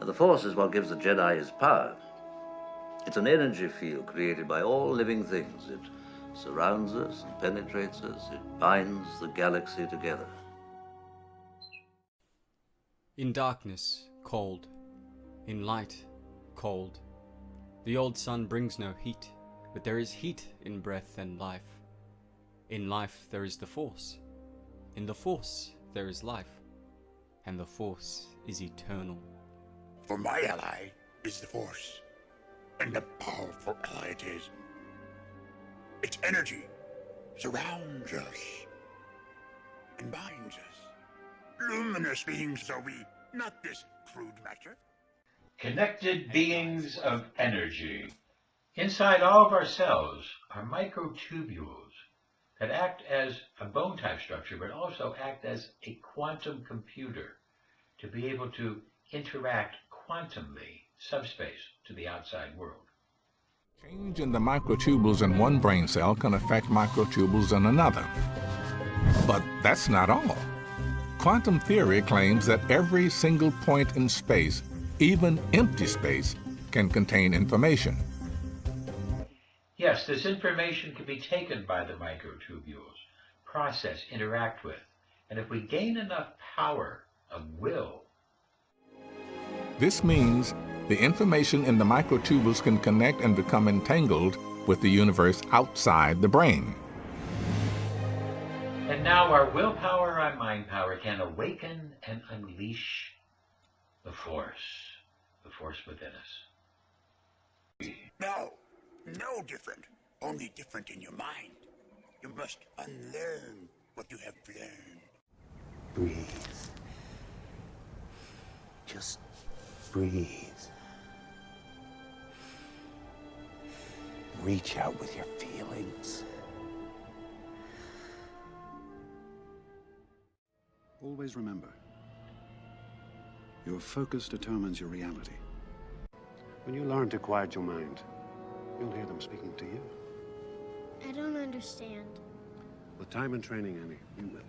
And the Force is what gives the Jedi his power. It's an energy field created by all living things. It surrounds us and penetrates us. It binds the galaxy together. In darkness, cold. In light, cold. The old sun brings no heat, but there is heat in breath and life. In life there is the Force. In the Force there is life. And the Force is eternal. For my ally is the Force. And a powerful ally it is. Its energy surrounds us and binds us. Luminous beings are we, not this crude matter. Connected beings of energy. Inside all of our cells are microtubules that act as a bone-type structure, but also act as a quantum computer to be able to interact quantumly, subspace, to the outside world. Change in the microtubules in one brain cell can affect microtubules in another. But that's not all. Quantum theory claims that every single point in space, even empty space, can contain information. Yes, this information can be taken by the microtubules, processed, interact with, and if we gain enough power of will. This means the information in the microtubules can connect and become entangled with the universe outside the brain. And now our willpower, our mind power, can awaken and unleash the Force within us. No different, only different in your mind. You must unlearn what you have learned. Breathe. Just breathe. Reach out with your feelings. Always remember, your focus determines your reality. When you learn to quiet your mind, you'll hear them speaking to you. I don't understand. With time and training, Annie, you will.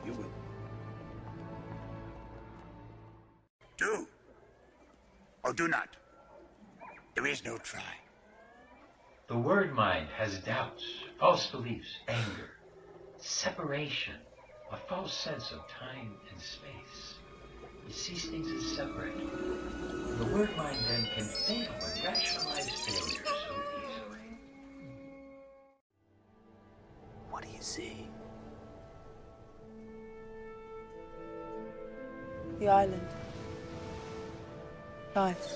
You will. Do or do not. There is no try. The word mind has doubts, false beliefs, anger, separation, a false sense of time and space. It sees things as separate. The word mind then can fail and rationalize failure so easily. What do you see? The island. Life.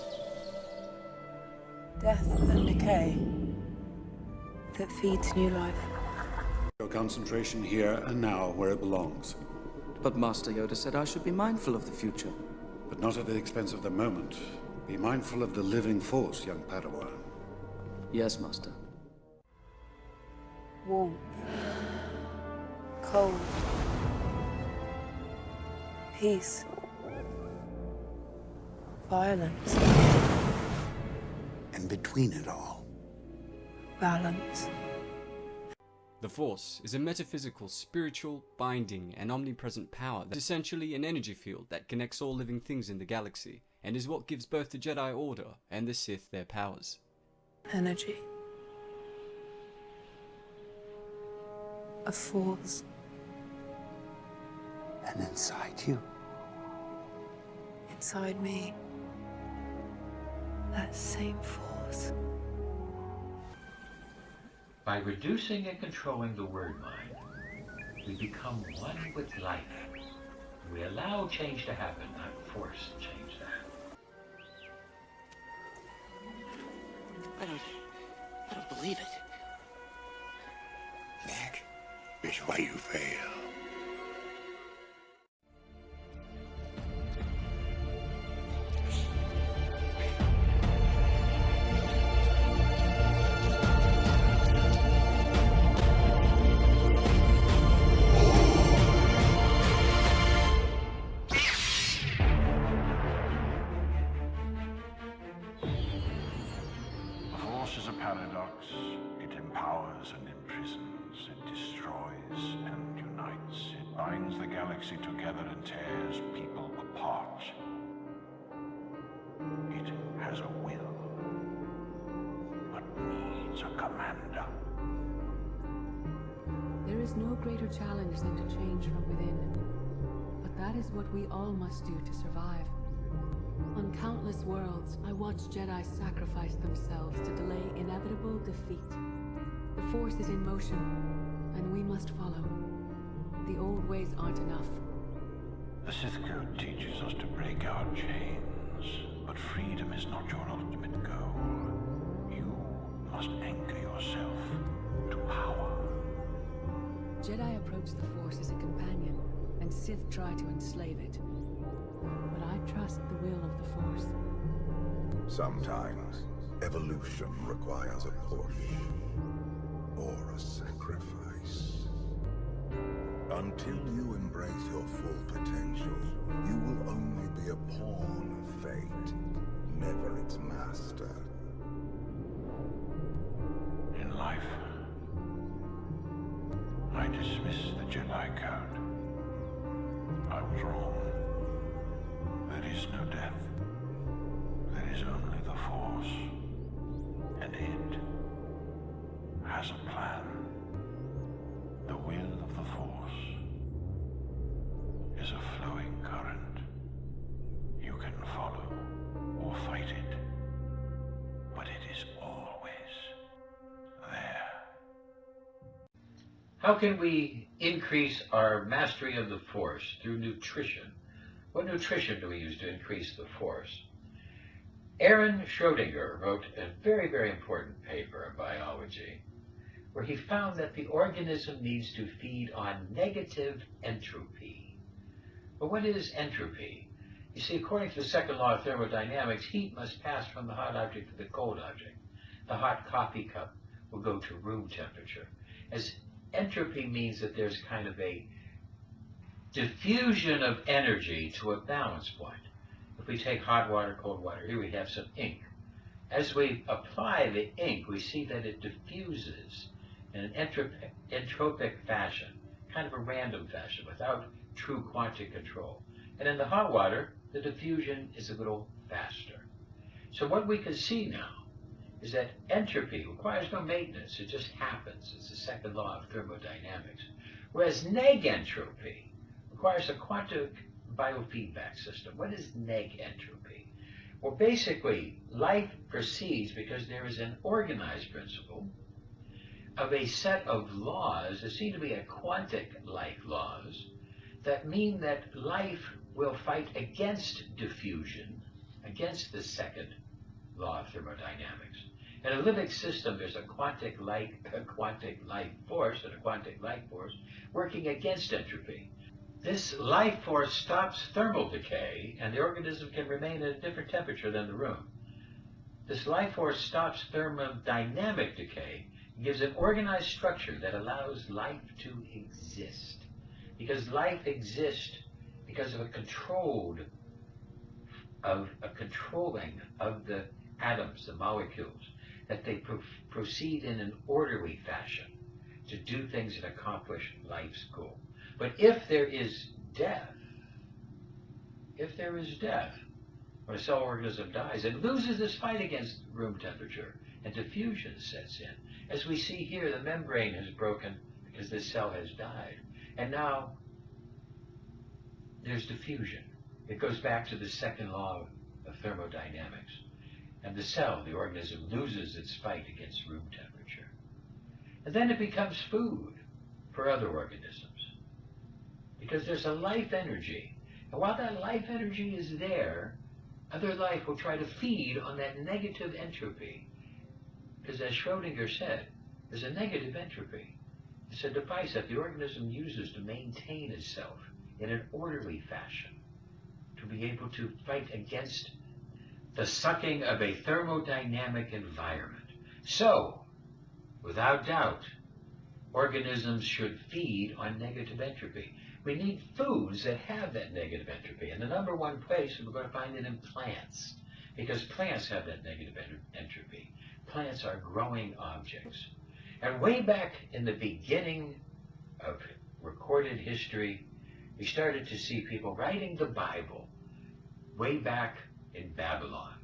Death and decay that feeds new life. Your concentration here and now where it belongs. But Master Yoda said I should be mindful of the future. But not at the expense of the moment. Be mindful of the living Force, young Padawan. Yes, Master. Warmth. Cold. Peace. Violence. And between it all, Balance. The Force is a metaphysical, spiritual, binding, and omnipresent power that's essentially an energy field that connects all living things in the galaxy, and is what gives both the Jedi Order and the Sith their powers. Energy. A force. and inside you. Inside me. That same force. By reducing and controlling the word mind, we become one with life. We allow change to happen, not force change to happen. I don't believe it. That is why you fail. Paradox. It empowers and imprisons, it destroys and unites, it binds the galaxy together and tears people apart. Commander. There is no greater challenge than to change from within. But that is what we all must do to survive. On countless worlds, I watched Jedi sacrifice themselves to delay inevitable defeat. The Force is in motion, and we must follow. The old ways aren't enough. The Sith Code teaches us to break our chains, but freedom is not your ultimate goal. You must anchor yourself to power. Jedi approach the Force as a companion, and Sith try to enslave it. But I trust the will of the Force. Sometimes, evolution requires a push, or a sacrifice. Until you embrace your full potential, you will only be a pawn of fate, never its master. In life, I dismiss the Jedi Code. I was wrong. There is no death. There is only the Force. And it has a plan. The will of the Force is a flowing current. You can follow or fight it, but it is always there. How can we increase our mastery of the Force? Through nutrition. What nutrition do we use to increase the Force? Aaron Schrödinger wrote a very, very important paper in biology where he found that the organism needs to feed on negative entropy. But what is entropy? You see, according to the second law of thermodynamics, heat must pass from the hot object to the cold object. The hot coffee cup will go to room temperature. As entropy means that there's kind of a diffusion of energy to a balance point. If we take hot water, cold water, here we have some ink. As we apply the ink, we see that it diffuses in an entropic fashion, kind of a random fashion, without true quantum control. And in the hot water, the diffusion is a little faster. So what we can see now is that entropy requires no maintenance. It just happens. It's the second law of thermodynamics. Whereas negentropy requires a quantum biofeedback system. What is negentropy? Well, basically, life proceeds because there is an organized principle of a set of laws that seem to be a quantic-like laws that mean that life will fight against diffusion, against the second law of thermodynamics. In a living system, there's a quantic life force and a quantic life force working against entropy. This life force stops thermal decay, and the organism can remain at a different temperature than the room. This life force stops thermodynamic decay and gives an organized structure that allows life to exist. Because life exists because of a controlling of the atoms, the molecules, that they proceed in an orderly fashion to do things that accomplish life's goal. But if there is death, when a cell organism dies, it loses this fight against room temperature, and diffusion sets in. As we see here, the membrane has broken because this cell has died. And now there's diffusion. It goes back to the second law of thermodynamics. And the cell, the organism, loses its fight against room temperature. And then it becomes food for other organisms. Because there's a life energy. And while that life energy is there, other life will try to feed on that negative entropy. Because as Schrödinger said, there's a negative entropy. It's a device that the organism uses to maintain itself in an orderly fashion, to be able to fight against the sucking of a thermodynamic environment. So, without doubt, organisms should feed on negative entropy. We need foods that have that negative entropy. And the number one place we're going to find it in plants, because plants have that negative entropy. Plants are growing objects. And way back in the beginning of recorded history, we started to see people writing the Bible way back in Babylon.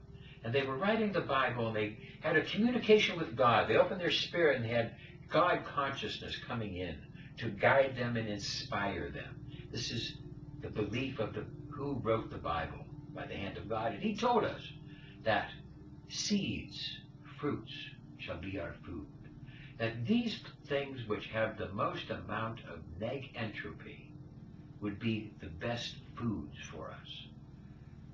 And they were writing the Bible, and they had a communication with God. They opened their spirit and had God consciousness coming in to guide them and inspire them. This is the belief of who wrote the Bible by the hand of God. And he told us that seeds, fruits, shall be our food. That these things which have the most amount of neg-entropy would be the best foods for us.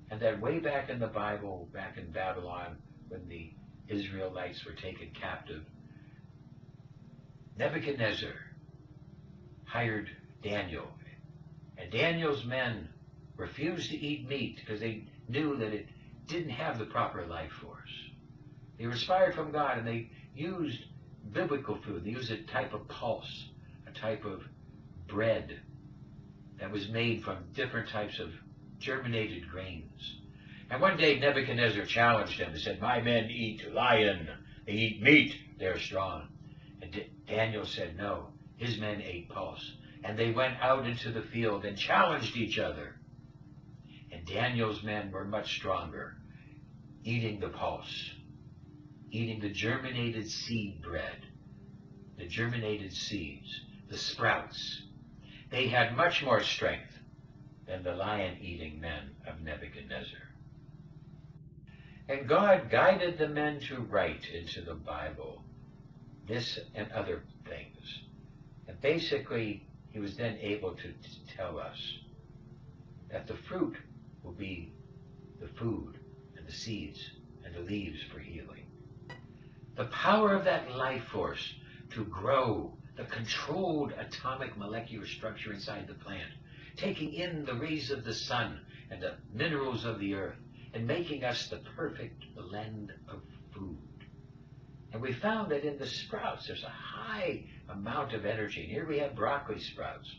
And that way back in the Bible, back in Babylon, when the Israelites were taken captive, Nebuchadnezzar hired Daniel. And Daniel's men refused to eat meat because they knew that it didn't have the proper life force. They were inspired from God, and they used biblical food. They used a type of pulse, a type of bread that was made from different types of germinated grains. And one day Nebuchadnezzar challenged him and said, "My men eat lion, they eat meat, they're strong." And Daniel said no, his men ate pulse. And they went out into the field and challenged each other. And Daniel's men were much stronger, eating the pulse, eating the germinated seed bread, the germinated seeds, the sprouts. They had much more strength than the lion-eating men of Nebuchadnezzar. And God guided the men to write into the Bible this and other things. And basically, he was then able to tell us that the fruit will be the food and the seeds and the leaves for healing. The power of that life force to grow the controlled atomic molecular structure inside the plant, taking in the rays of the sun and the minerals of the earth, and making us the perfect blend of food. And we found that in the sprouts, there's a high amount of energy. And here we have broccoli sprouts,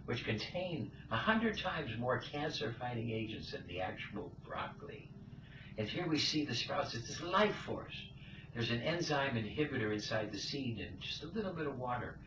which contain 100 times more cancer-fighting agents than the actual broccoli. And here we see the sprouts. It's this life force. There's an enzyme inhibitor inside the seed and just a little bit of water.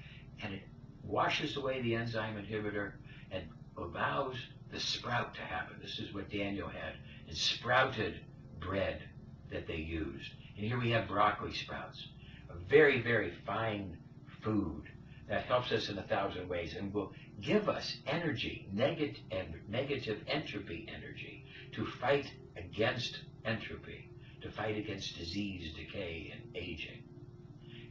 And it washes away the enzyme inhibitor and allows the sprout to happen. This is what Daniel had, and sprouted bread that they used. And here we have broccoli sprouts, a very, very fine food that helps us in 1,000 ways and will give us energy, negative entropy energy, to fight against entropy, to fight against disease, decay, and aging,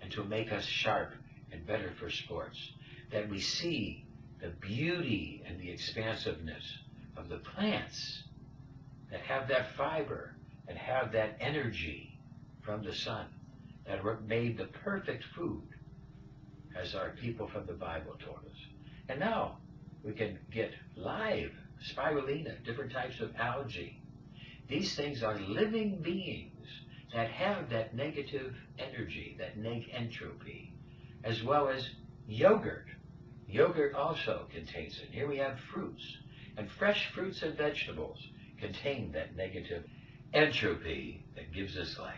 and to make us sharp and better for sports. That we see the beauty and the expansiveness of the plants that have that fiber and have that energy from the sun, that were made the perfect food, as our people from the Bible told us. And now we can get live spirulina, different types of algae. These things are living beings that have that negative energy, that neg-entropy, as well as yogurt. Yogurt also contains it. Here we have fruits, and fresh fruits and vegetables contain that negative entropy that gives us life.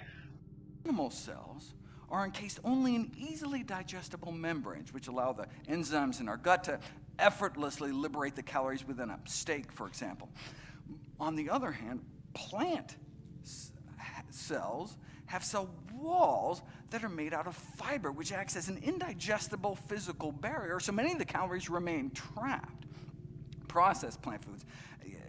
Animal cells are encased only in easily digestible membranes, which allow the enzymes in our gut to effortlessly liberate the calories within a steak, for example. On the other hand, plant cells have cell walls that are made out of fiber, which acts as an indigestible physical barrier, so many of the calories remain trapped. Processed plant foods,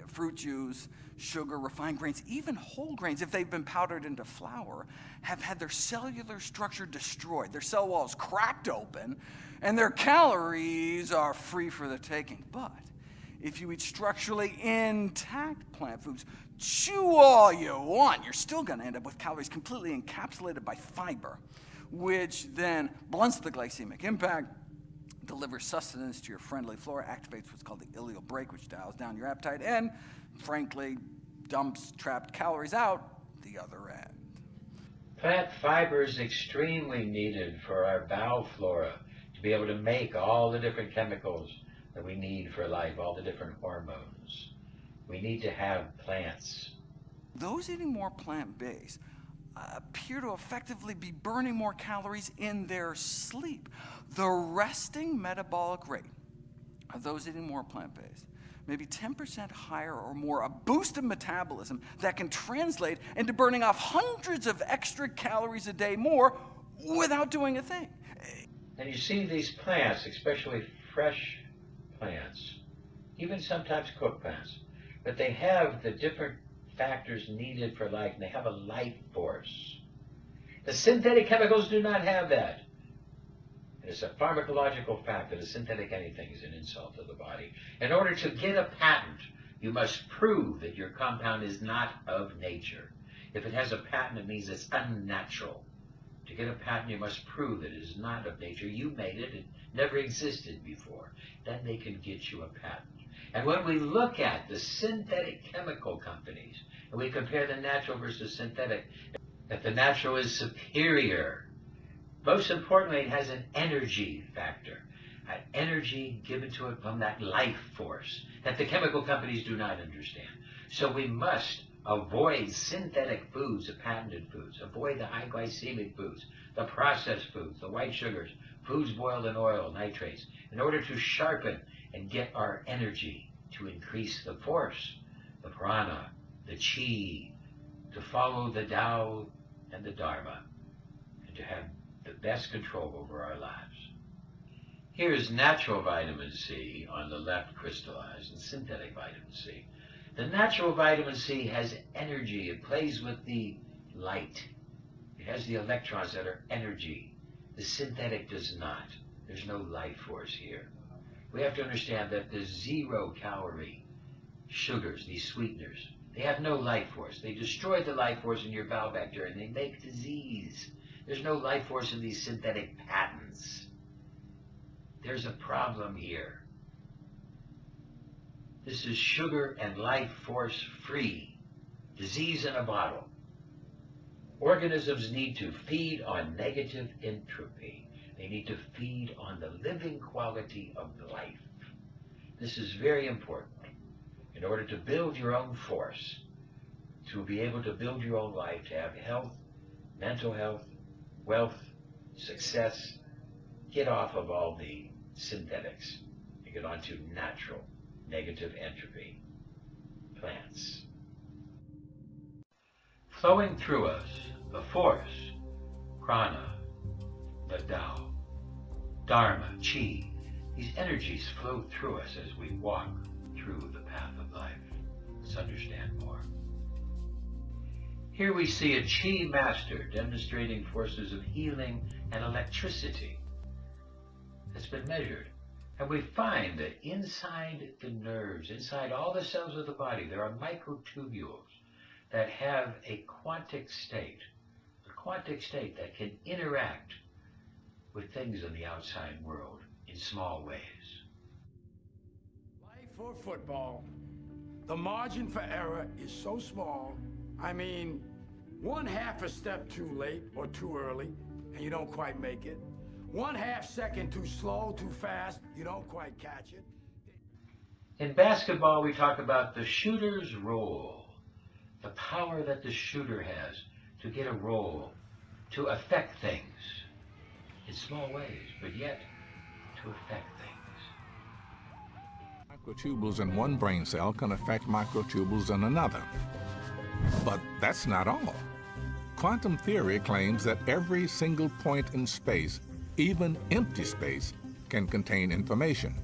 fruit juice, sugar, refined grains, even whole grains, if they've been powdered into flour, have had their cellular structure destroyed, their cell walls cracked open, and their calories are free for the taking. But if you eat structurally intact plant foods, chew all you want, you're still going to end up with calories completely encapsulated by fiber, which then blunts the glycemic impact, delivers sustenance to your friendly flora, activates what's called the ileal brake, which dials down your appetite, and frankly dumps trapped calories out the other end. Plant fiber is extremely needed for our bowel flora to be able to make all the different chemicals that we need for life, all the different hormones. We need to have plants. Those eating more plant-based appear to effectively be burning more calories in their sleep. The resting metabolic rate of those eating more plant-based maybe 10% higher or more, a boost of metabolism that can translate into burning off hundreds of extra calories a day more without doing a thing. And you see these plants, especially fresh plants, even sometimes cooked plants, but they have the different factors needed for life, and they have a life force. The synthetic chemicals do not have that. And it's a pharmacological fact that a synthetic anything is an insult to the body. In order to get a patent, you must prove that your compound is not of nature. If it has a patent, it means it's unnatural. To get a patent, you must prove that it is not of nature. You made it. It never existed before. Then they can get you a patent. And when we look at the synthetic chemical companies, and we compare the natural versus synthetic, that the natural is superior. Most importantly, it has an energy factor, an energy given to it from that life force that the chemical companies do not understand. So we must avoid synthetic foods, the patented foods. Avoid the high glycemic foods, the processed foods, the white sugars, foods boiled in oil, nitrates, in order to sharpen and get our energy, to increase the force, the prana, the chi, to follow the Tao and the Dharma, and to have the best control over our lives. Here is natural vitamin C on the left, crystallized, and synthetic vitamin C. The natural vitamin C has energy. It plays with the light. It has the electrons that are energy. The synthetic does not. There's no life force here. We have to understand that the 0-calorie sugars, these sweeteners, they have no life force. They destroy the life force in your bowel bacteria, and they make disease. There's no life force in these synthetic patents. There's a problem here. This is sugar and life force free. Disease in a bottle. Organisms need to feed on negative entropy. They need to feed on the living quality of life. This is very important. In order to build your own force, to be able to build your own life, to have health, mental health, wealth, success, get off of all the synthetics and get onto natural, negative entropy plants. Flowing through us, the force, prana, the Tao, dharma, chi, these energies flow through us as we walk through the path of life. Let's understand more. Here we see a chi master demonstrating forces of healing and electricity that's been measured. And we find that inside the nerves, inside all the cells of the body, there are microtubules that have a quantic state that can interact with things in the outside world in small ways. Life or football, the margin for error is so small. I mean, 1/2 a step too late or too early, and you don't quite make it. 1/2 second too slow, too fast, you don't quite catch it. In basketball, we talk about the shooter's role, the power that the shooter has to get a role, to affect things in small ways, but yet to affect things. Microtubules in one brain cell can affect microtubules in another. But that's not all. Quantum theory claims that every single point in space, even empty space, can contain information.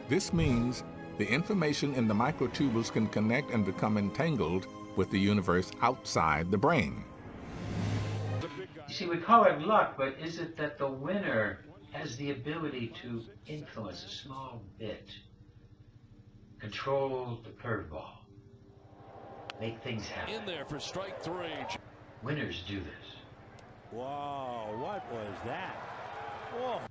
This means the information in the microtubules can connect and become entangled with the universe outside the brain. You see, we call it luck, but is it that the winner has the ability to influence a small bit, control the curveball, make things happen? In there for strike 3. Winners do this. Whoa, what was that? Whoa.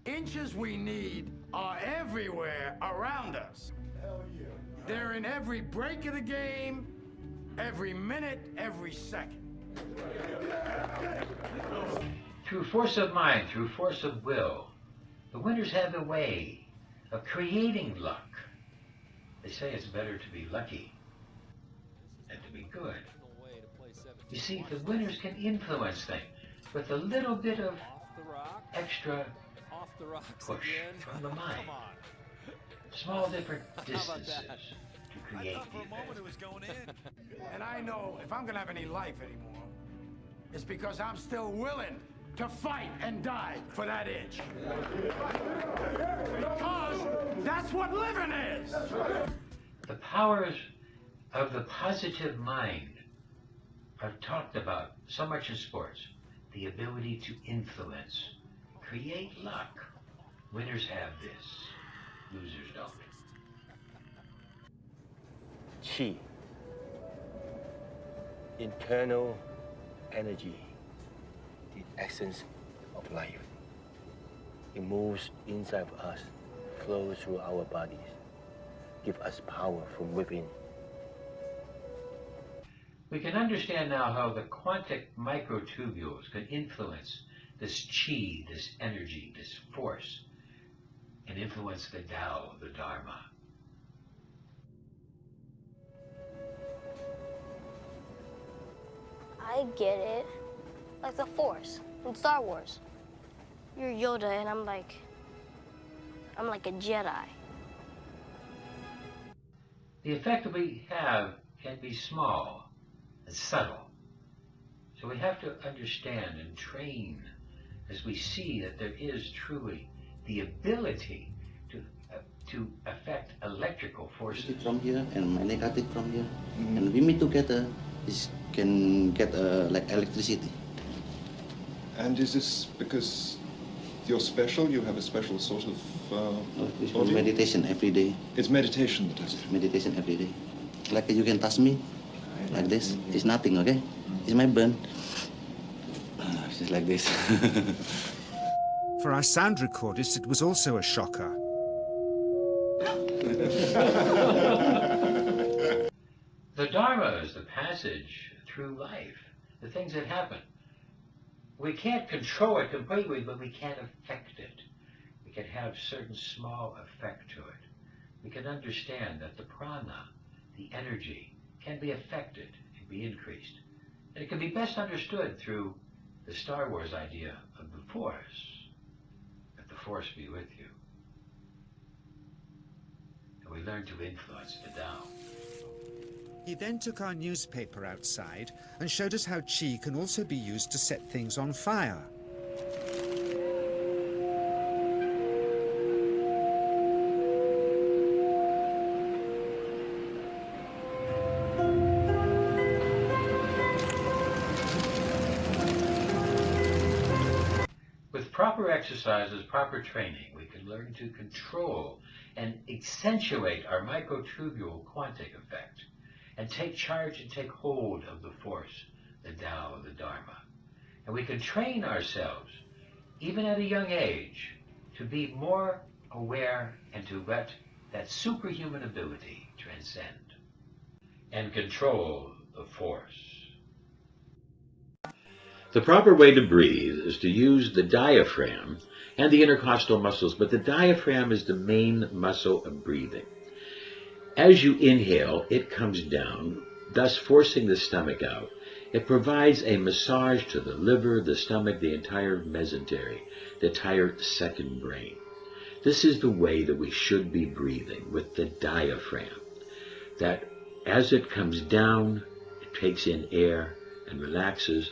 Inches we need are everywhere around us. Hell yeah. They're in every break of the game, every minute, every second. Through force of mind, through force of will, the winners have a way of creating luck. They say it's better to be lucky than to be good. You see, the winners can influence things with a little bit of extra the rocks push again? from the mind. Small different distances to create the event. And I know if I'm gonna have any life anymore, it's because I'm still willing to fight and die for that itch. Because that's what living is. The powers of the positive mind are talked about so much in sports. The ability to influence, create luck. Winners have this, losers don't. Qi, internal energy, the essence of life. It moves inside of us, flows through our bodies, give us power from within. We can understand now how the quantic microtubules can influence this qi, this energy, this force, and influence the Tao, the Dharma. I get it. Like the Force in Star Wars. You're Yoda and I'm like a Jedi. The effect that we have can be small and subtle. So we have to understand and train as we see that there is truly the ability to affect electrical forces. From here and my negative from here, and we meet together, this can get like electricity. And is this because you're special? You have a special sort of body? Meditation every day. It's meditation that does it. Meditation every day. Like you can touch me, like this. It's nothing, okay? It's my burn. It's just like this. For our sound recordist, it was also a shocker. The Dharma is the passage through life, the things that happen. We can't control it completely, but we can affect it. We can have certain small effect to it. We can understand that the prana, the energy, can be affected and be increased. And it can be best understood through the Star Wars idea of the Force. Let the Force be with you. And we learn to influence the Tao. He then took our newspaper outside and showed us how qi can also be used to set things on fire. With proper exercises, proper training, we can learn to control and accentuate our microtubule quantic effect, and take charge and take hold of the force, the Tao, the Dharma. And we can train ourselves, even at a young age, to be more aware and to let that superhuman ability transcend and control the force. The proper way to breathe is to use the diaphragm and the intercostal muscles, but the diaphragm is the main muscle of breathing. As you inhale, it comes down, thus forcing the stomach out. It provides a massage to the liver, the stomach, the entire mesentery, the entire second brain. This is the way that we should be breathing, with the diaphragm. That as it comes down, it takes in air and relaxes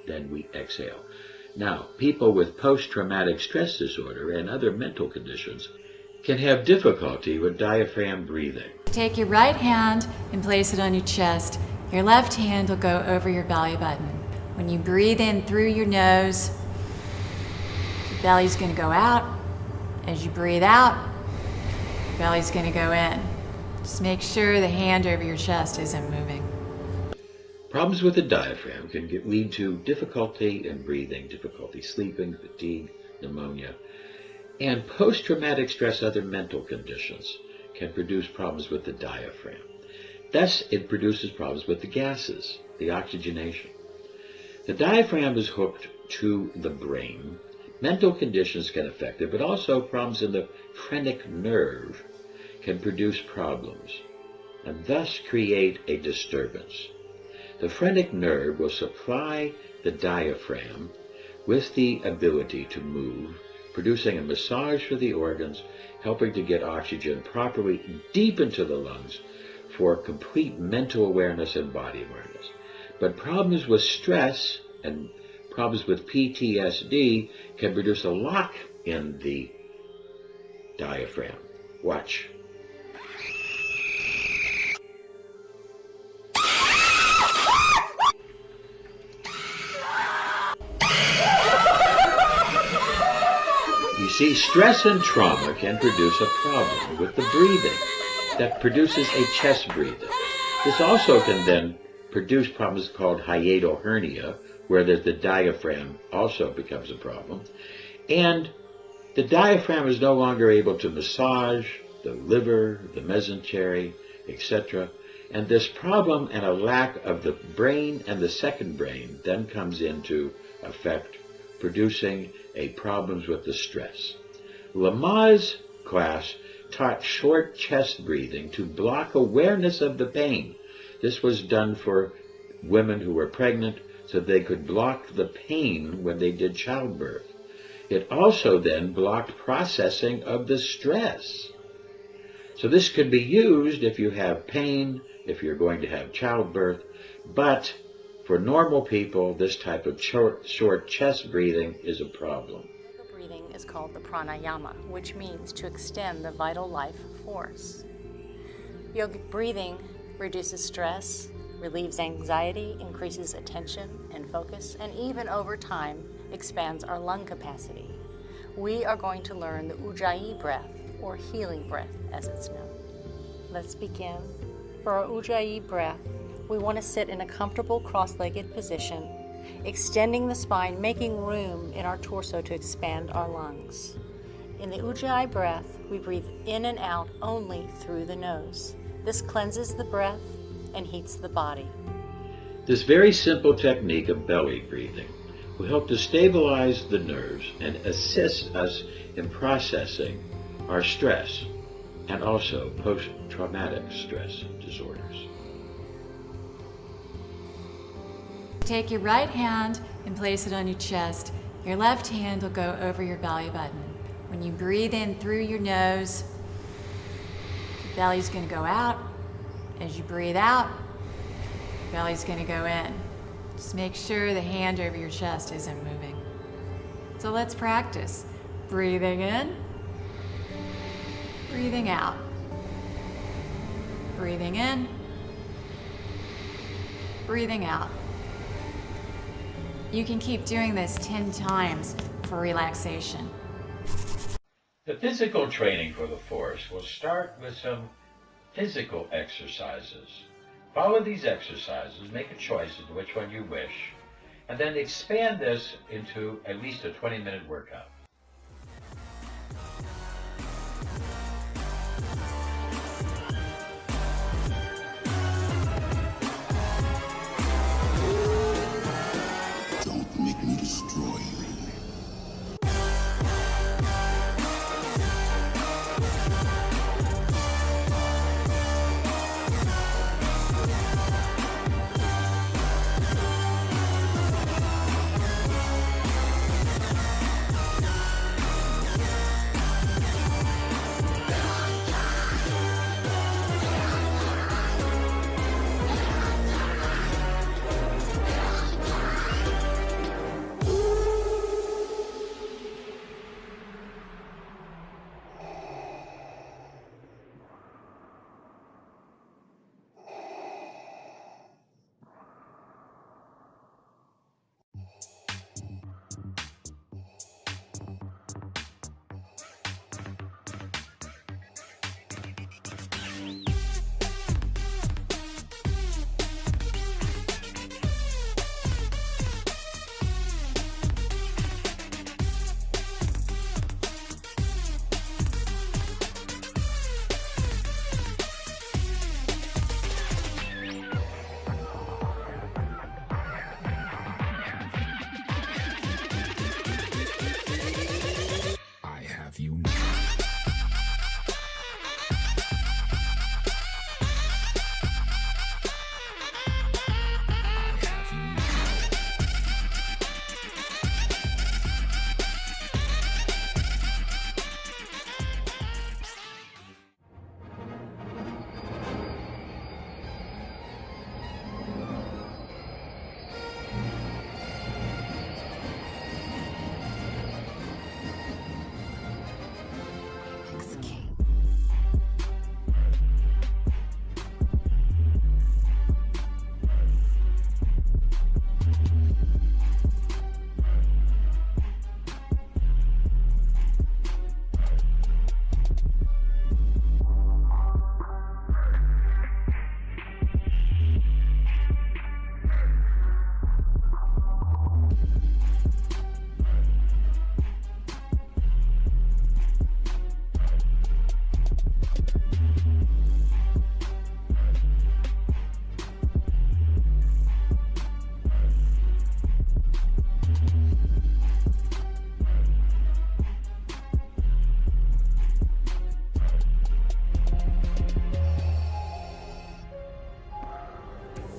then we exhale. Now, people with post-traumatic stress disorder and other mental conditions can have difficulty with diaphragm breathing. Take your right hand and place it on your chest. Your left hand will go over your belly button. When you breathe in through your nose, your belly's going to go out. As you breathe out, your belly's going to go in. Just make sure the hand over your chest isn't moving. Problems with the diaphragm can lead to difficulty in breathing, difficulty sleeping, fatigue, pneumonia, and post-traumatic stress, other mental conditions can produce problems with the diaphragm. Thus, it produces problems with the gases, the oxygenation. The diaphragm is hooked to the brain. Mental conditions can affect it, but also problems in the phrenic nerve can produce problems, and thus create a disturbance. The phrenic nerve will supply the diaphragm with the ability to move producing a massage for the organs, helping to get oxygen properly deep into the lungs for complete mental awareness and body awareness. But problems with stress and problems with PTSD can produce a lock in the diaphragm. Watch. You see, stress and trauma can produce a problem with the breathing that produces a chest breathing. This also can then produce problems called hiatal hernia, where the diaphragm also becomes a problem. And the diaphragm is no longer able to massage the liver, the mesentery, etc. And this problem and a lack of the brain and the second brain then comes into effect, producing a problems with the stress. Lama's class taught short chest breathing to block awareness of the pain. This was done for women who were pregnant so they could block the pain when they did childbirth. It also then blocked processing of the stress. So this could be used if you have pain, if you're going to have childbirth, but for normal people, this type of short chest breathing is a problem. Breathing is called the pranayama, which means to extend the vital life force. Yogic breathing reduces stress, relieves anxiety, increases attention and focus, and even over time expands our lung capacity. We are going to learn the Ujjayi breath, or healing breath as it's known. Let's begin. For our Ujjayi breath, we want to sit in a comfortable cross-legged position, extending the spine, making room in our torso to expand our lungs. In the Ujjayi breath, we breathe in and out only through the nose. This cleanses the breath and heats the body. This very simple technique of belly breathing will help to stabilize the nerves and assist us in processing our stress and also post-traumatic stress disorders. Take your right hand and place it on your chest. Your left hand will go over your belly button. When you breathe in through your nose, your belly's going to go out. As you breathe out, your belly's going to go in. Just make sure the hand over your chest isn't moving. So let's practice. Breathing in, breathing out. Breathing in, breathing out. You can keep doing this 10 times for relaxation. The physical training for the force will start with some physical exercises. Follow these exercises, make a choice as to which one you wish, and then expand this into at least a 20-minute workout. Don't make me destroy you.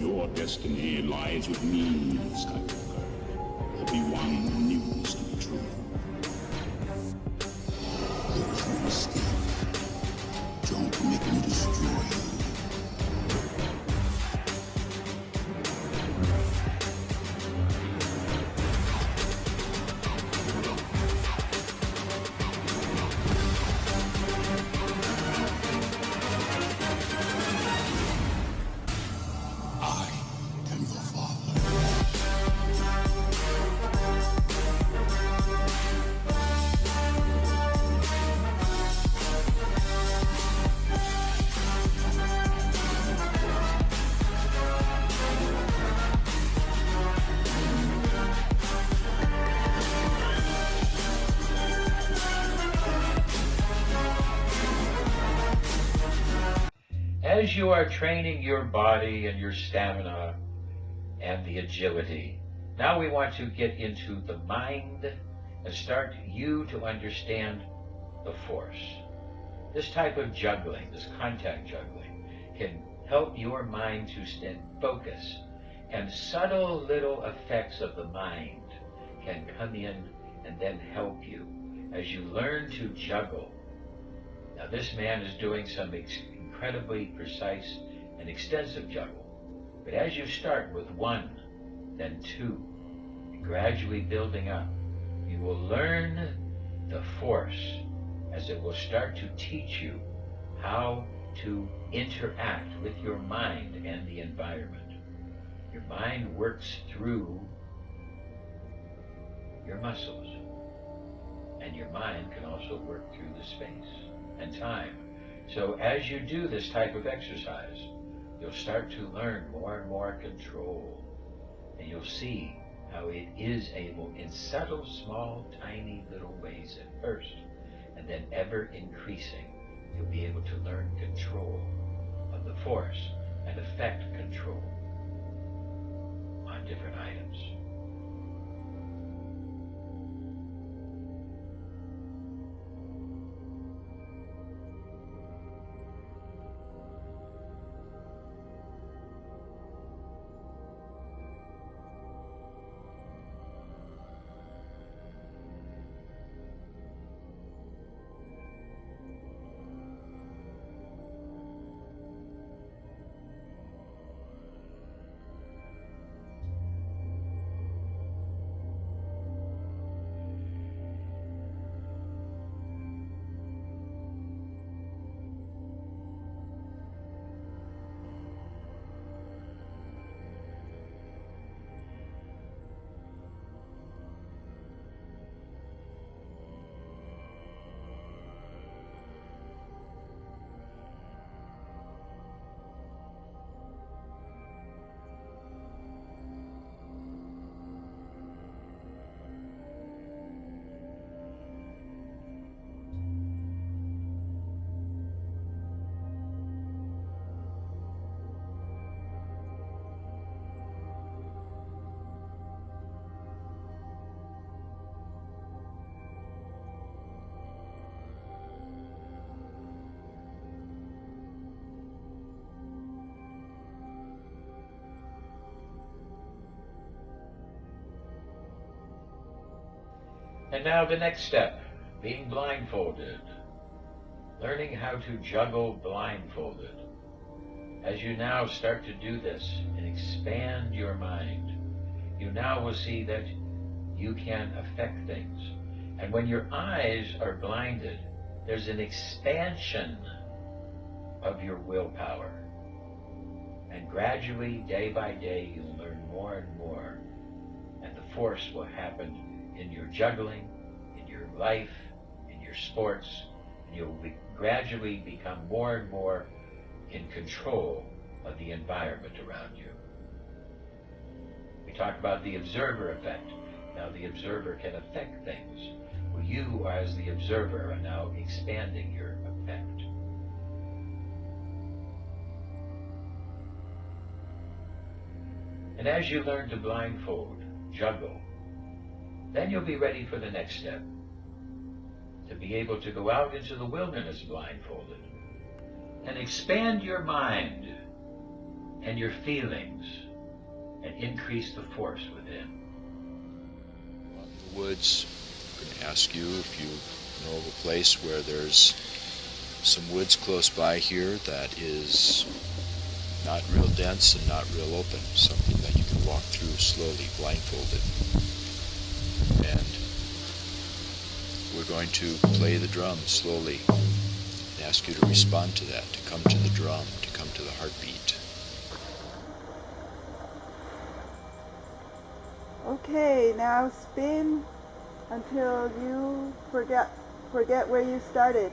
Your destiny lies with me, Skywalker. Obi-Wan knew this to be true. There is no escape. Don't make me destroy you. As you are training your body and your stamina and the agility, now we want to get into the mind and start you to understand the force. This type of juggling, this contact juggling, can help your mind to stay focused, and subtle little effects of the mind can come in and then help you as you learn to juggle. Now this man is doing some incredibly precise and extensive juggle, but as you start with 1, then 2, gradually building up, you will learn the force as it will start to teach you how to interact with your mind and the environment. Your mind works through your muscles, and your mind can also work through the space and time. So as you do this type of exercise, you'll start to learn more and more control, and you'll see how it is able, in subtle, small, tiny little ways at first, and then ever increasing, you'll be able to learn control of the force and effect control on different items. And now the next step, being blindfolded. Learning how to juggle blindfolded. As you now start to do this and expand your mind, you now will see that you can affect things. And when your eyes are blinded, there's an expansion of your willpower. And gradually, day by day, you'll learn more and more. And the force will happen in your juggling, in your life, in your sports, and you'll gradually become more and more in control of the environment around you. We talked about the observer effect. Now the observer can affect things. Well, you, as the observer, are now expanding your effect. And as you learn to blindfold, juggle, then you'll be ready for the next step, to be able to go out into the wilderness blindfolded and expand your mind and your feelings and increase the force within. In the woods, I'm going to ask you if you know of a place where there's some woods close by here that is not real dense and not real open, something that you can walk through slowly, blindfolded. And we're going to play the drum slowly and ask you to respond to that, to come to the drum, to come to the heartbeat. Okay, now spin until you forget where you started.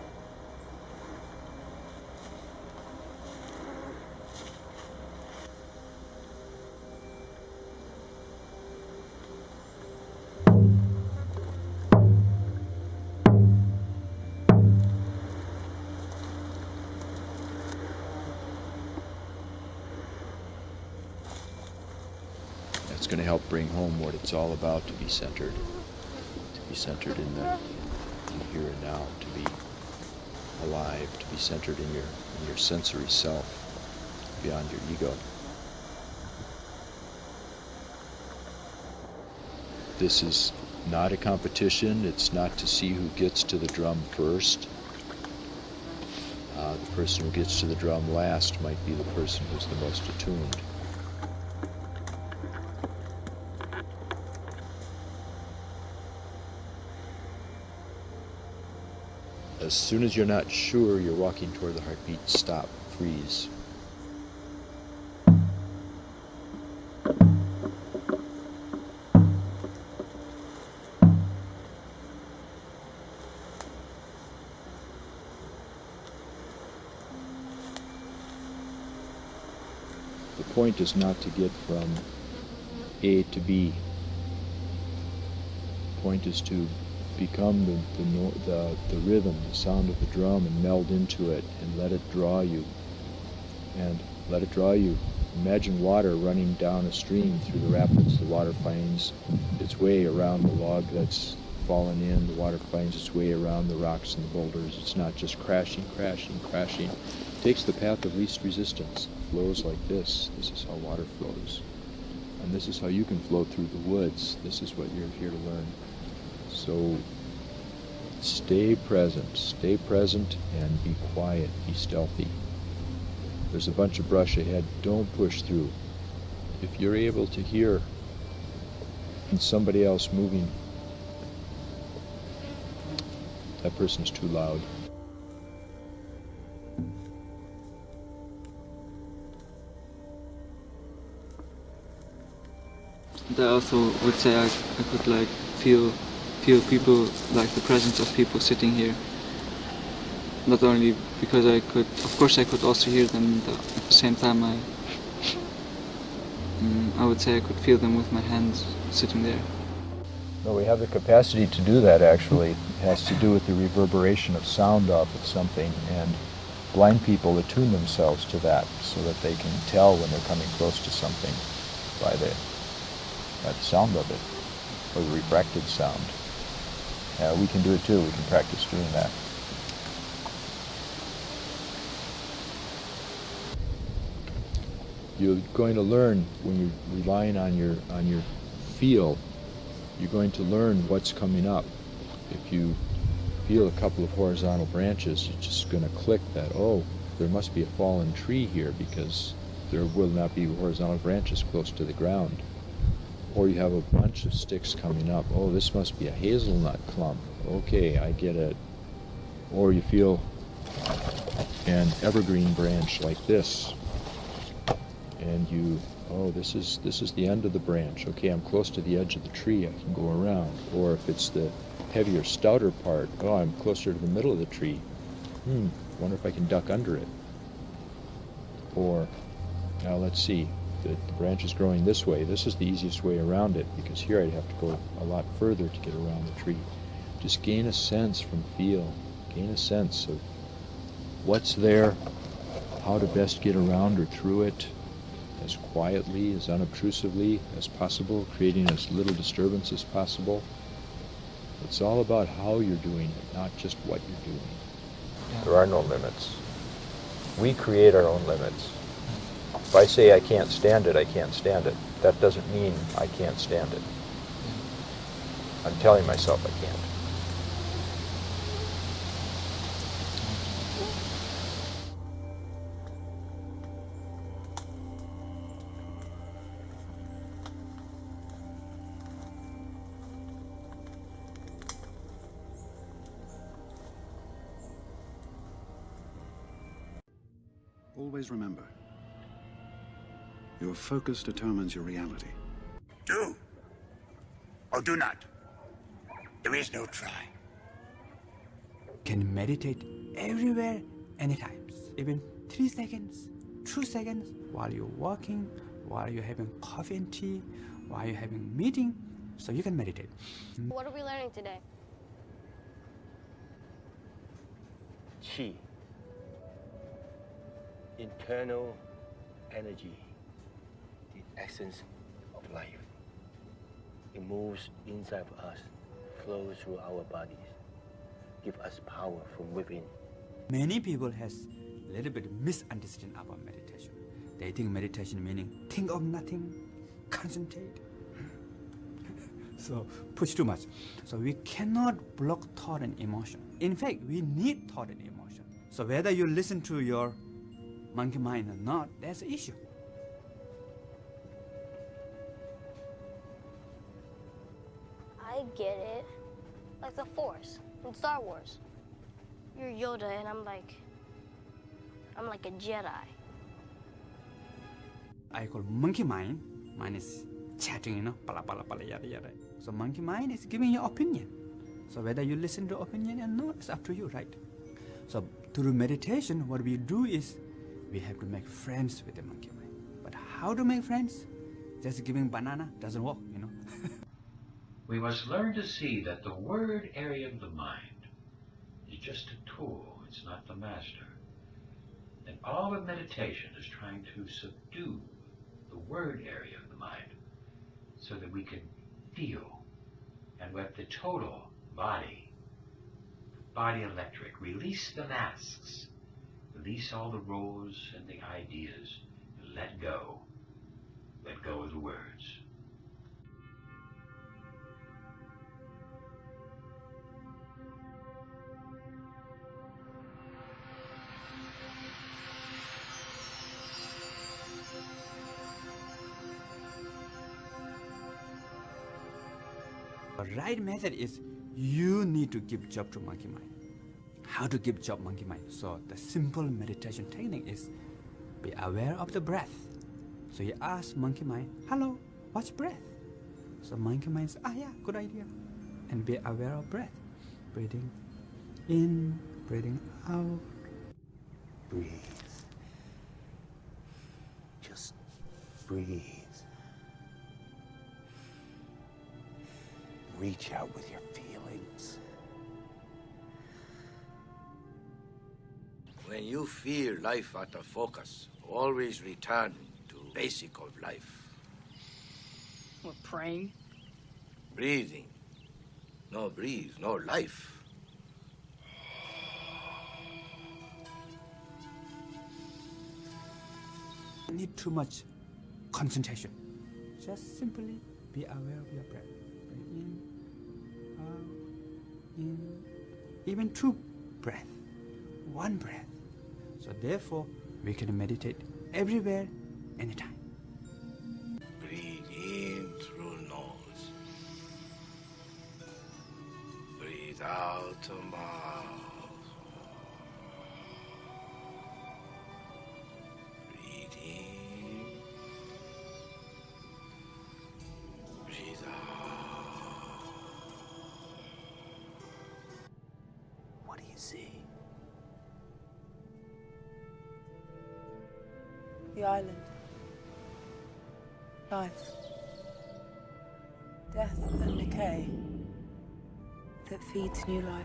It's going to help bring home what it's all about, to be centered in the here and now, to be alive, to be centered in your sensory self, beyond your ego. This is not a competition. It's not to see who gets to the drum first. The person who gets to the drum last might be the person who's the most attuned. As soon as you're not sure you're walking toward the heartbeat, stop, freeze. The point is not to get from A to B. The point is to become the rhythm, the sound of the drum, and meld into it and let it draw you. And let it draw you. Imagine water running down a stream through the rapids. The water finds its way around the log that's fallen in. The water finds its way around the rocks and the boulders. It's not just crashing, crashing, crashing. It takes the path of least resistance. It flows like this. This is how water flows. And this is how you can flow through the woods. This is what you're here to learn. So stay present and be quiet, be stealthy. There's a bunch of brush ahead, don't push through. If you're able to hear somebody else moving, that person's too loud. I also would say I could like feel people, like the presence of people sitting here. Not only because I could, of course I could also hear them, but at the same time I would say I could feel them with my hands sitting there. No, we have the capacity to do that actually. It has to do with the reverberation of sound off of something, and blind people attune themselves to that so that they can tell when they're coming close to something by the sound of it, or the refracted sound. We can do it too. We can practice doing that. You're going to learn when you're relying on your feel. You're going to learn what's coming up. If you feel a couple of horizontal branches, you're just going to click that, oh, there must be a fallen tree here because there will not be horizontal branches close to the ground. Or you have a bunch of sticks coming up. Oh, this must be a hazelnut clump. Okay, I get it. Or you feel an evergreen branch like this. And you, oh, this is the end of the branch. Okay, I'm close to the edge of the tree. I can go around. Or if it's the heavier, stouter part, oh, I'm closer to the middle of the tree. Wonder if I can duck under it. Or, now let's see. The branch is growing this way. This is the easiest way around it, because here I'd have to go a lot further to get around the tree. Just gain a sense from feel. Gain a sense of what's there, how to best get around or through it as quietly, as unobtrusively as possible, creating as little disturbance as possible. It's all about how you're doing it, not just what you're doing. There are no limits. We create our own limits. If I say I can't stand it, I can't stand it. That doesn't mean I can't stand it. I'm telling myself I can't. Always remember, your focus determines your reality. Do or do not. There is no try. Can meditate everywhere, anytime. Even 3 seconds, 2 seconds, while you're walking, while you're having coffee and tea, while you're having meeting, so you can meditate. What are we learning today? Qi. Internal energy, the essence of life. It moves inside of us, flows through our bodies, give us power from within. Many people has a little bit misunderstanding about meditation. They think meditation meaning think of nothing, concentrate. So push too much. So we cannot block thought and emotion. In fact, we need thought and emotion. So whether you listen to your monkey mind or not, that's the issue. I get it. Like the Force in Star Wars. You're Yoda and I'm like a Jedi. I call monkey mind. Mine is chatting, you know, pala pala pala yada yada. So monkey mind is giving your opinion. So whether you listen to opinion or not, it's up to you, right? So through meditation, what we do is we have to make friends with the monkey mind. But how to make friends? Just giving banana doesn't work, you know. We must learn to see that the word area of the mind is just a tool, it's not the master. And all of meditation is trying to subdue the word area of the mind so that we can feel and let the total body electric, release the masks, release all the roles and the ideas, and let go of the words. The right method is you need to give job to monkey mind. How to give job monkey mind? So the simple meditation technique is be aware of the breath. So you ask monkey mind, hello, what's breath? So monkey mind says, yeah, good idea. And be aware of breath. Breathing in, breathing out. Breathe. Just breathe. Reach out with your feelings. When you feel life out of focus, always return to basic of life. We're praying. Breathing. No breathe, no life. Need too much concentration. Just simply be aware of your breath. Breathe in, out, in, even 2 breaths, 1 breath. So therefore, we can meditate everywhere, anytime. Breathe in through nose. Breathe out through mouth. Breathe in. Breathe out. What do you see? The island. Life. Death and decay that feeds new life.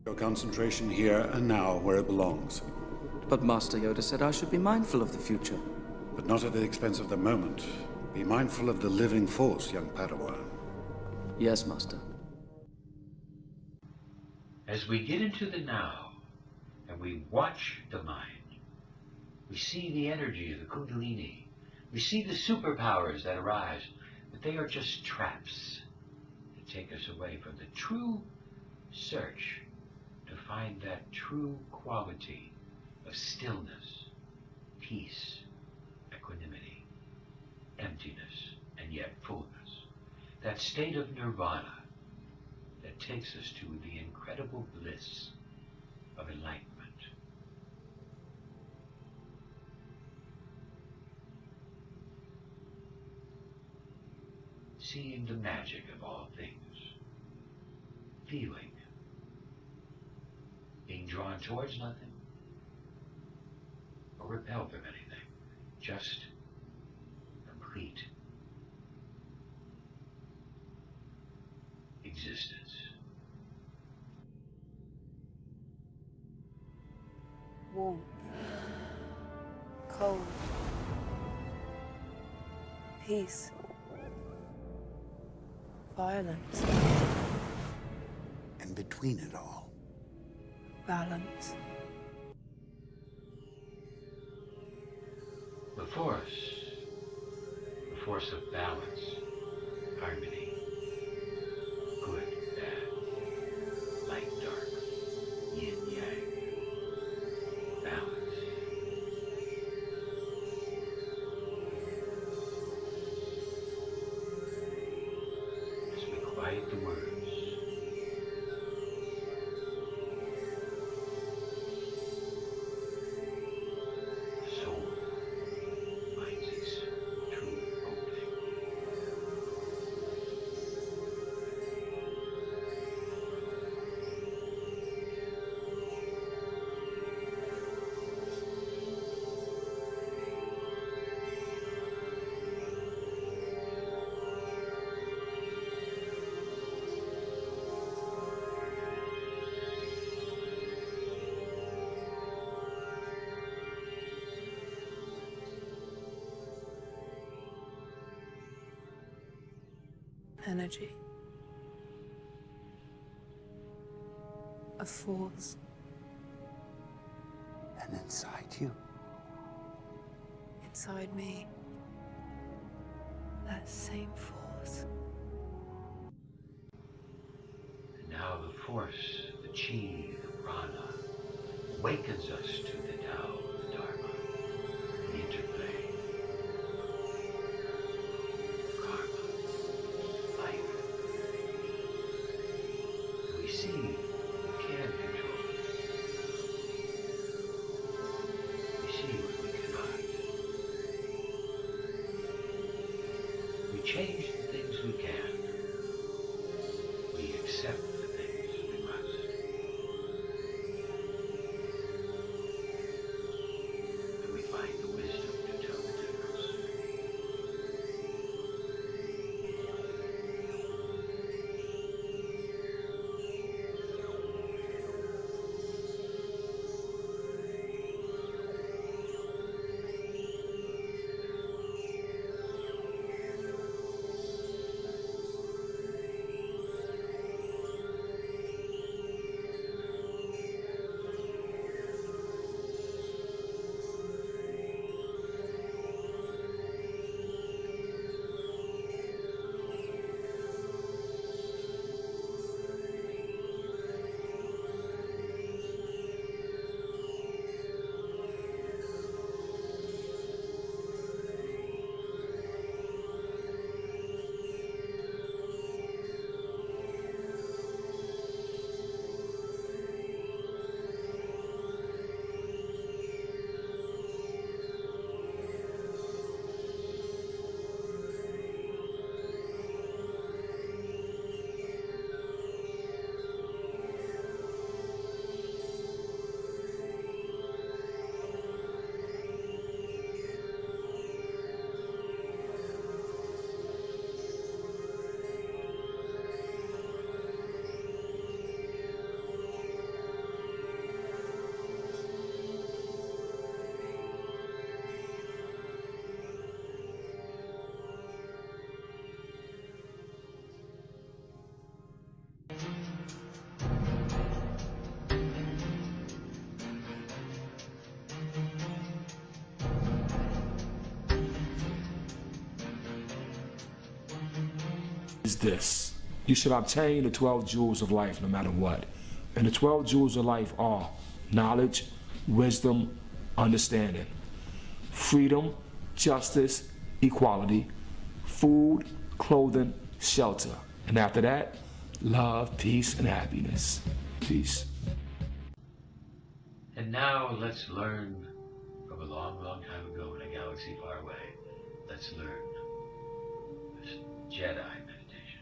Your concentration here and now where it belongs. But Master Yoda said I should be mindful of the future. But not at the expense of the moment. Be mindful of the living force, young Padawan. Yes, Master. As we get into the now and we watch the mind, We see the energy of the Kundalini. We see the superpowers that arise, but they are just traps that take us away from the true search to find that true quality of stillness, peace, equanimity, emptiness, and yet fullness. That state of nirvana that takes us to the incredible bliss of enlightenment. Seeing the magic of all things, feeling, being drawn towards nothing or repelled from anything, just complete existence. Warmth. Cold. Peace. Violence. And between it all, Balance. The force of balance, harmony, good, bad, light, dark, yin, yang, balance. As we quiet the words, the soul finds its true opening. Energy. A force. And inside you. Inside me. That same force. And now the force, the chi, the prana, awakens us to the Tao, the Dharma, the interplay, karma, life. And we see we can control it. We see what we cannot. We change the things we can. We accept the things we must. And we find the wisdom to tell the difference. is this. You should obtain the 12 jewels of life no matter what. And the 12 jewels of life are knowledge, wisdom, understanding, freedom, justice, equality, food, clothing, shelter. And after that, love, peace, and happiness. Peace. And now let's learn from a long, long time ago in a galaxy far away. Let's learn this Jedi meditation.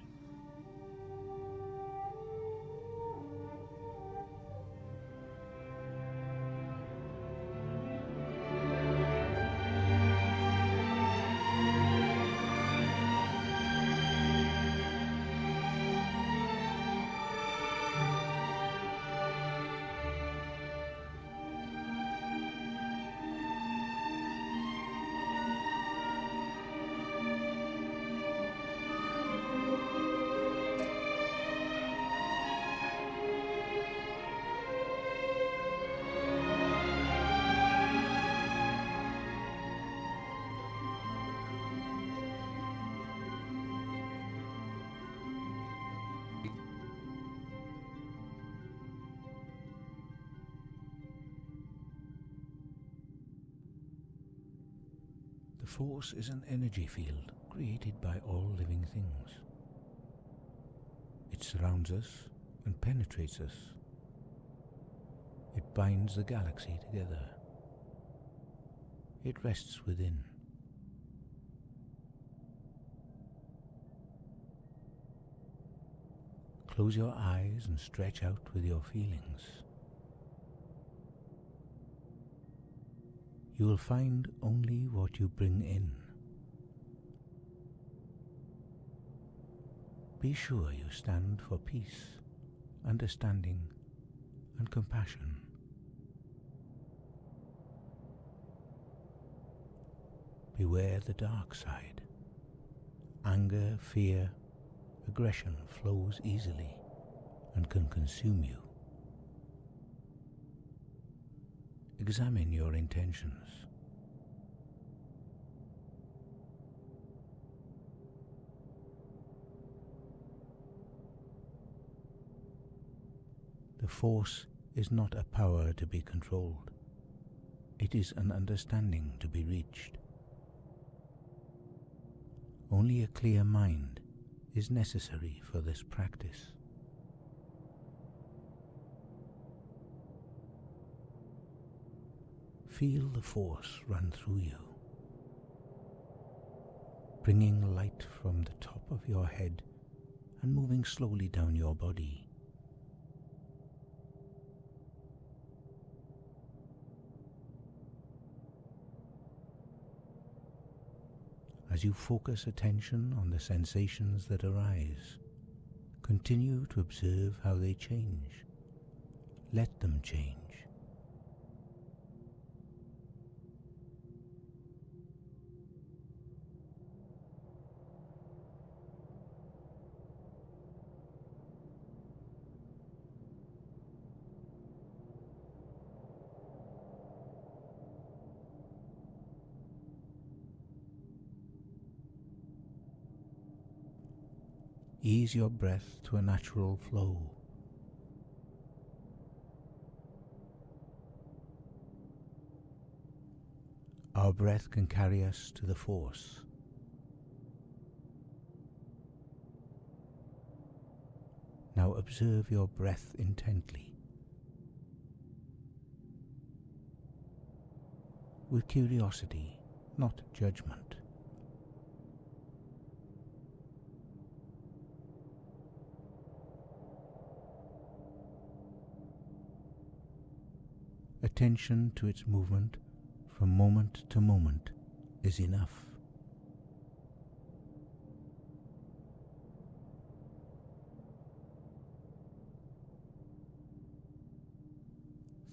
The Force is an energy field created by all living things. It surrounds us and penetrates us. It binds the galaxy together. It rests within. Close your eyes and stretch out with your feelings. You will find only what you bring in. Be sure you stand for peace, understanding, and compassion. Beware the dark side. Anger, fear, aggression flows easily and can consume you. Examine your intentions. The Force is not a power to be controlled. It is an understanding to be reached. Only a clear mind is necessary for this practice. Feel the Force run through you, bringing light from the top of your head and moving slowly down your body. As you focus attention on the sensations that arise, continue to observe how they change. Let them change. Ease your breath to a natural flow. Our breath can carry us to the Force. Now observe your breath intently. With curiosity, not judgment. Attention to its movement from moment to moment is enough.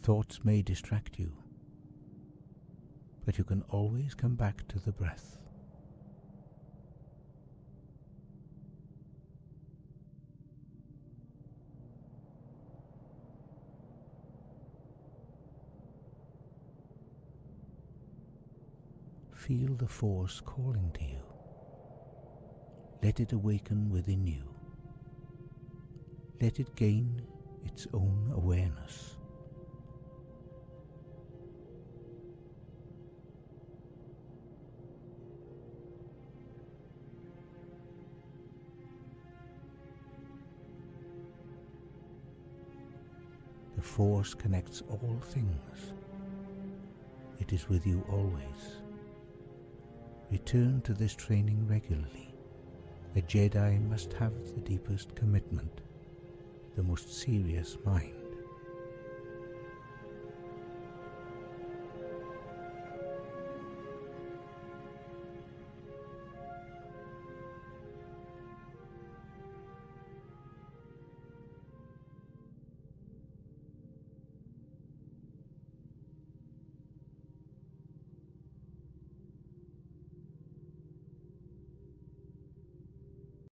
Thoughts may distract you, but you can always come back to the breath. Feel the Force calling to you. Let it awaken within you. Let it gain its own awareness. The Force connects all things. It is with you always. Return to this training regularly. A Jedi must have the deepest commitment, the most serious mind.